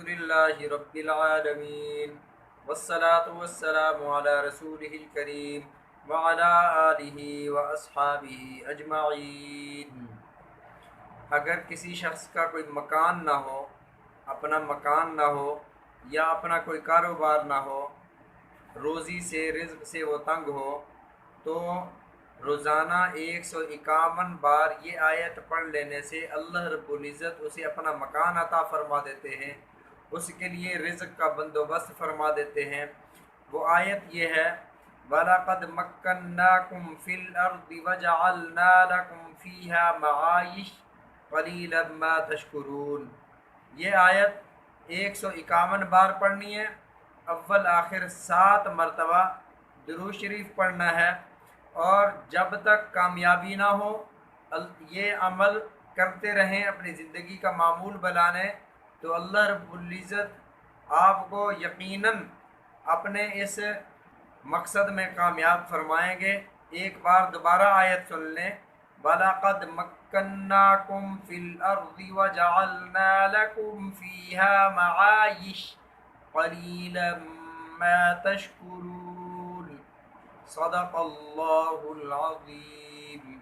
للہ رب العالمین والصلاة والسلام علی رسولہ الکریم وعلی آلہ واصحابہ اجمعین۔ اگر کسی شخص کا کوئی مکان نہ ہو، اپنا مکان نہ ہو یا اپنا کوئی کاروبار نہ ہو، روزی سے رزق سے وہ تنگ ہو، تو روزانہ 151 بار یہ آیت پڑھ لینے سے اللہ رب العزت اسے اپنا مکان عطا فرما دیتے ہیں، اس کے لیے رزق کا بندوبست فرما دیتے ہیں۔ وہ آیت یہ ہے وَلَقَدْ مَكَّنَّاكُمْ فِي الْأَرْضِ وَجَعَلْنَا لَكُمْ فِيهَا مَعَائِشَ قَلِيلًا مَا تَشْكُرُونَ۔ یہ آیت 151 بار پڑھنی ہے، اول آخر 7 مرتبہ درود شریف پڑھنا ہے، اور جب تک کامیابی نہ ہو یہ عمل کرتے رہیں، اپنی زندگی کا معمول بنانے، تو اللہ رب العزت آپ کو یقیناً اپنے اس مقصد میں کامیاب فرمائیں گے۔ ایک بار دوبارہ آیت سن لیں، وَلَقَدْ مَكَّنَّاكُمْ فِي الْأَرْضِ وَجَعَلْنَا لَكُمْ فِيهَا مَعَائِشَ قَلِيلًا مَا تَشْكُرُونَ۔ صدق اللہ العظیم۔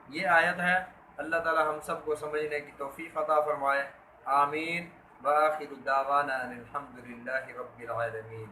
یہ آیت ہے، اللہ تعالی ہم سب کو سمجھنے کی توفیق عطا فرمائے، آمین۔ وآخر دعوانا ان الحمد للہ رب العالمین۔